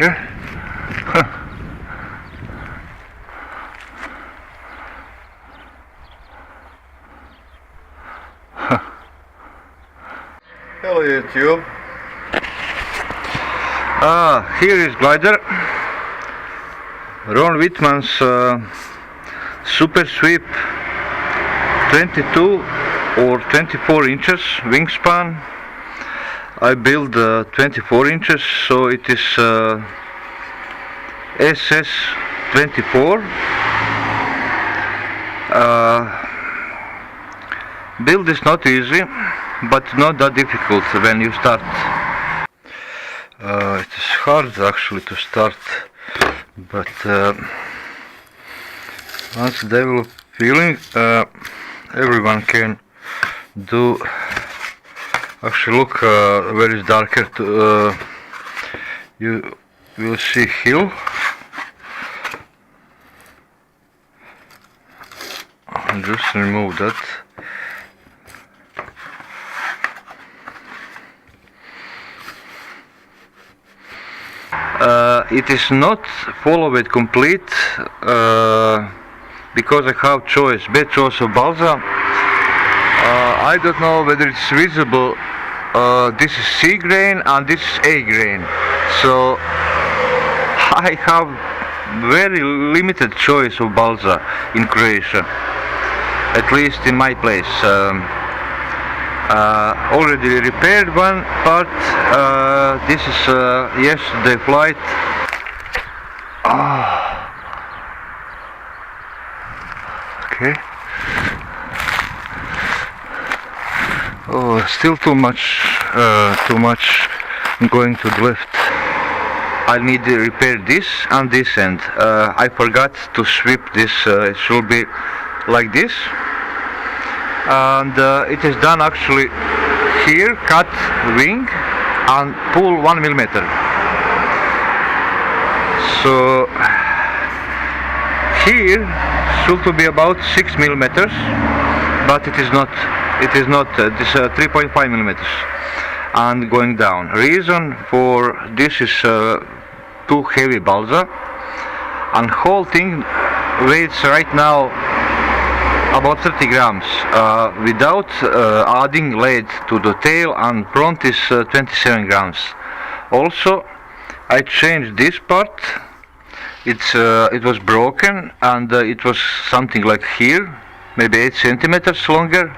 Okay. Hello YouTube. Here is glider. Wittman's SuperSweep 22 or 24 inches wingspan. I built 24 inches, so it is SS24. Build is not easy, but not that difficult when you start. It is hard actually to start, but once develop feeling, everyone can do. Actually, look where it's darker. You will see hill. Just remove that. It is not follow it complete because I have bad choice of balsa. I don't know whether it's visible. This is C grain and this is A grain, so I have very limited choice of balsa in Croatia, at least in my place. Already repaired one part. This is yesterday flight. Okay. Oh, still too much going to the left. I need to repair this and this end. I forgot to sweep this. It should be like this, and it is done actually here. Cut wing and pull 1 millimeter. So here should be about 6 millimeters, but it is not. It is not. This 3.5 millimeters, and going down. Reason for this is too heavy balsa, and whole thing weighs right now about 30 grams without adding lead to the tail, and front is 27 grams. Also, I changed this part. It was broken, and it was something like here, maybe 8 centimeters longer.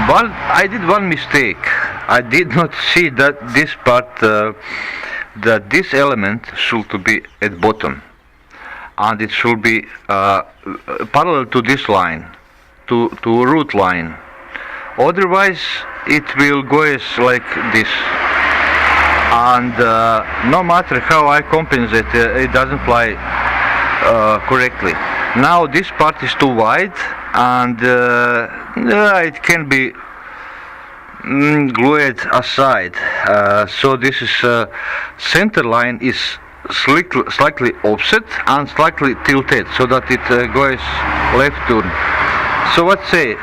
But I did one mistake. I did not see that this part, that this element should be at bottom, and it should be parallel to this line, to root line. Otherwise, it will go like this, and no matter how I compensate, it doesn't fly correctly. Now this part is too wide, and it can be glued aside. So this is center line is slightly offset and slightly tilted, so that it goes left turn. So let's say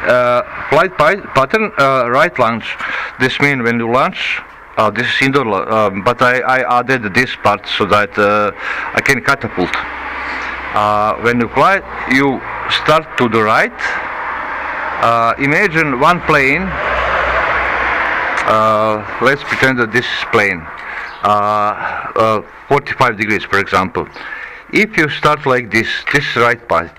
flight pattern, right launch. This means when you launch, this is indoor, but I added this part so that I can catapult. When you fly, you start to the right. Imagine one plane. Let's pretend that this is plane, 45 degrees, for example. If you start like this is right part.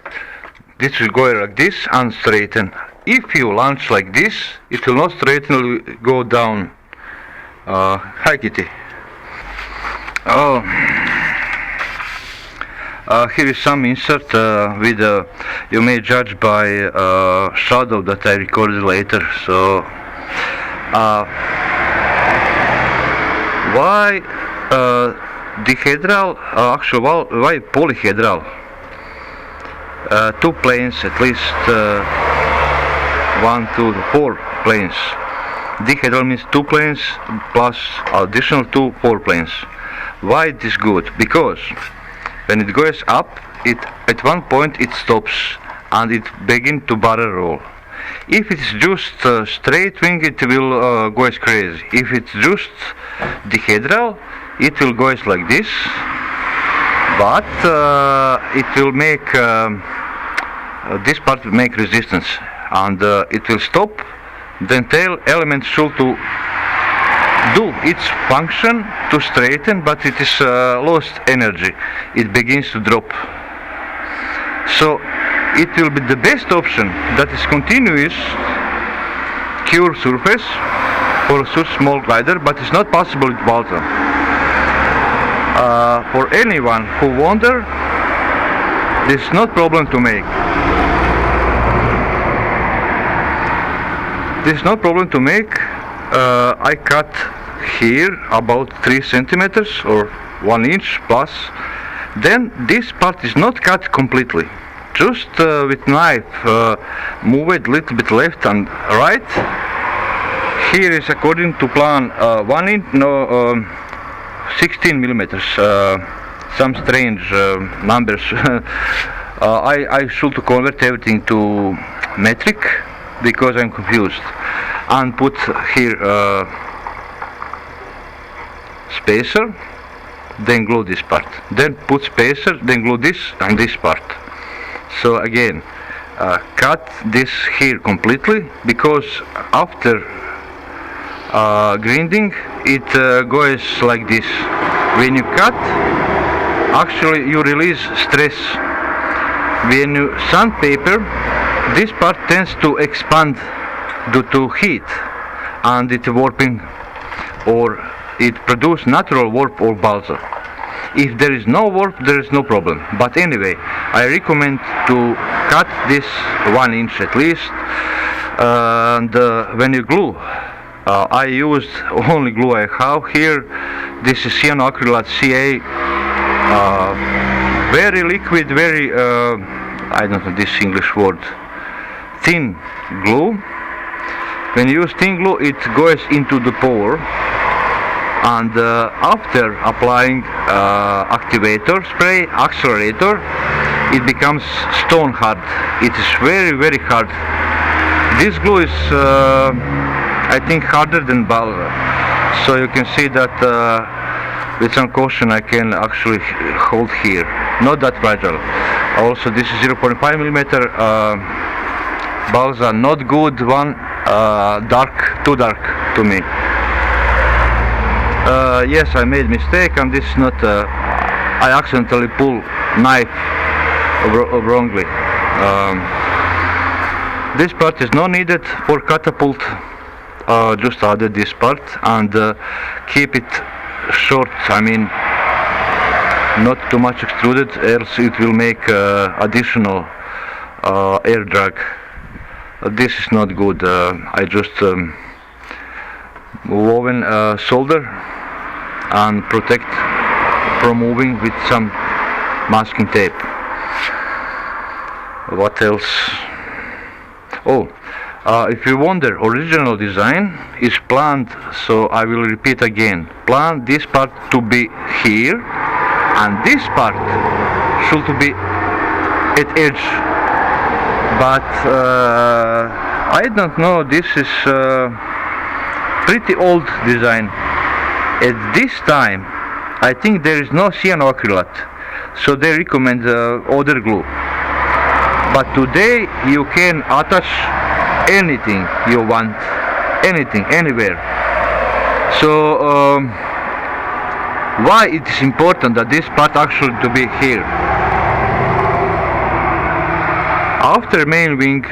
This will go like this and straighten. If you launch like this, it will not straighten, it will go down. Hi Kitty. Oh. Here is some insert with you may judge by shadow that I recorded later. So why dihedral? Actually, why polyhedral? Two planes, at least 1, 2, 4 planes. Dihedral means 2 planes plus additional 2, 4 planes. Why it is good? Because when it goes up, at one point it stops and it begins to barrel roll. If it's just straight wing, it will go as crazy. If it's just dihedral, it will go as like this, but it will make this part will make resistance, and it will stop. Then tail element should to do its function to straighten, but it is lost energy. It begins to drop. So it will be the best option that is continuous cure surface for such small glider, but it's not possible with balsa. For anyone who wonder, this is not problem to make. This is not problem to make. I cut here about 3 centimeters or 1 inch plus. Then this part is not cut completely. Just with knife move it a little bit left and right. Here is according to plan 1 inch, 16 millimeters. Some strange numbers. I should convert everything to metric because I'm confused, and put here spacer, then glue this part, then put spacer, then glue this and this part. So again, cut this here completely, because after grinding it goes like this. When you cut, actually you release stress. When you sandpaper, this part tends to expand due to heat, and it's warping, or it produces natural warp or balsa. If there is no warp, there is no problem. But anyway, I recommend to cut this 1 inch at least. And when you glue, I used only glue I have here. This is cyanoacrylate CA, very liquid, very I don't know this English word, thin glue. When you use thin glue, it goes into the pore, and after applying activator spray, accelerator, it becomes stone hard. It is very, very hard. This glue is I think harder than balsa, so you can see that with some caution I can actually hold here, not that fragile. Also this is 0.5 millimeter balsa, not good one, dark, too dark to me. Yes, I made mistake, and this is not I accidentally pull knife wrongly. This part is not needed for catapult. Just added this part and keep it short, I mean not too much extruded, else it will make additional air drag. This is not good. I just woven solder and protect from moving with some masking tape. What else? Oh, if you wonder, original design is planned, so I will repeat again. Plan this part to be here, and this part should be at edge. But I don't know, this is pretty old design. At this time, I think there is no cyanoacrylate, so they recommend other glue. But today you can attach anything you want, anything, anywhere. So why it is important that this part actually to be here? After main wing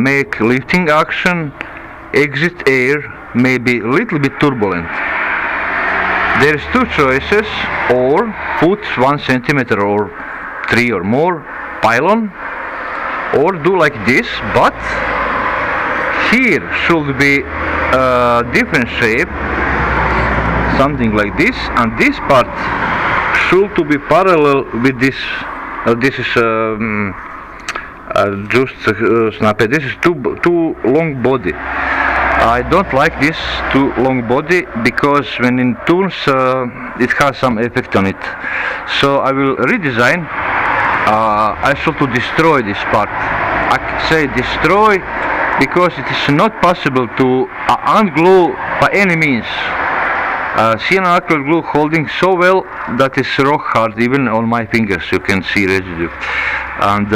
make lifting action, exit air may be a little bit turbulent. There is two choices: or put 1 centimeter or 3 or more pylon, or do like this, but here should be a different shape, something like this, and this part should to be parallel with this. This is just snappy. This is too long body. I don't like this too long body, because when in turns it has some effect on it. So I will redesign. I should to destroy this part I could say destroy, because it is not possible to unglue by any means. Sienna acrylic glue holding so well that is rock hard, even on my fingers you can see residue. And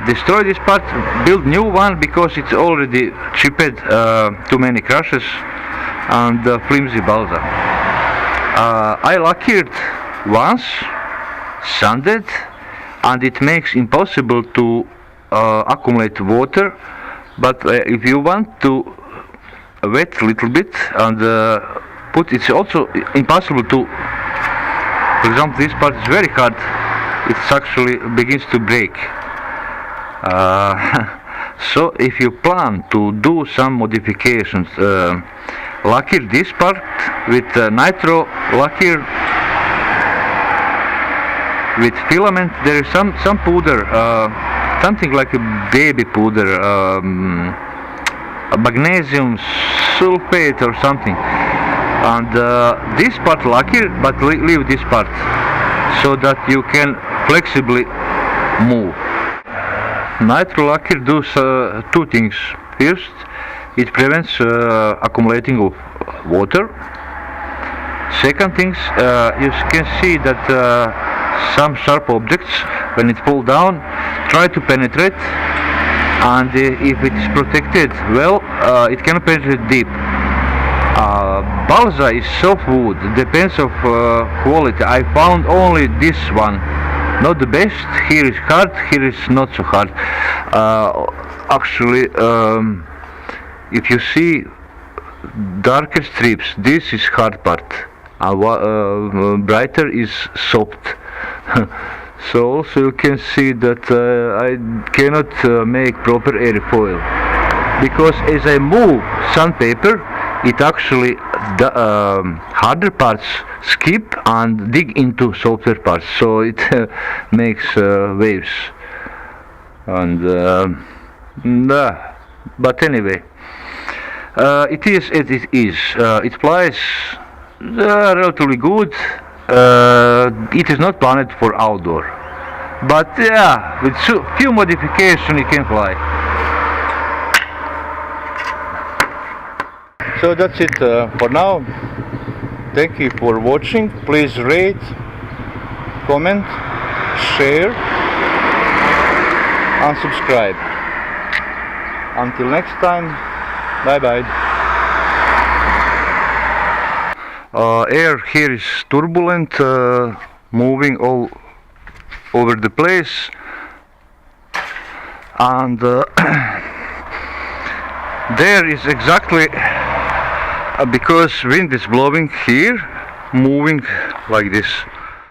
destroy this part, build new one, because it's already chipped, too many crashes, and flimsy balsa. I lacquered once, sanded, and it makes impossible to accumulate water. But if you want to wet a little bit and it's also impossible to, for example, this part is very hard, it actually begins to break. So if you plan to do some modifications, lacquer this part with nitro lacquer with filament. There is some powder, something like a baby powder, magnesium sulfate or something, and this part lacquer, but leave this part so that you can flexibly move. Nitro lacquer does two things. First, it prevents accumulating of water. Second things, you can see that some sharp objects, when it fall down, try to penetrate, and if it is protected well, it can penetrate deep. Balsa is soft wood, depends of quality. I found only this one, not the best. Here is hard, here is not so hard. Actually, if you see darker strips, this is hard part. Brighter is soft. So also you can see that I cannot make proper airfoil, because as I move sandpaper, it actually harder parts skip and dig into softer parts, so it makes waves. And but anyway, it is as it is. It flies relatively good. It is not planned for outdoor, but yeah, with few modifications it can fly. So that's it for now. Thank you for watching. Please rate, comment, share and subscribe. Until next time, bye bye. Air here is turbulent, moving all over the place, and there is exactly because wind is blowing here, moving like this.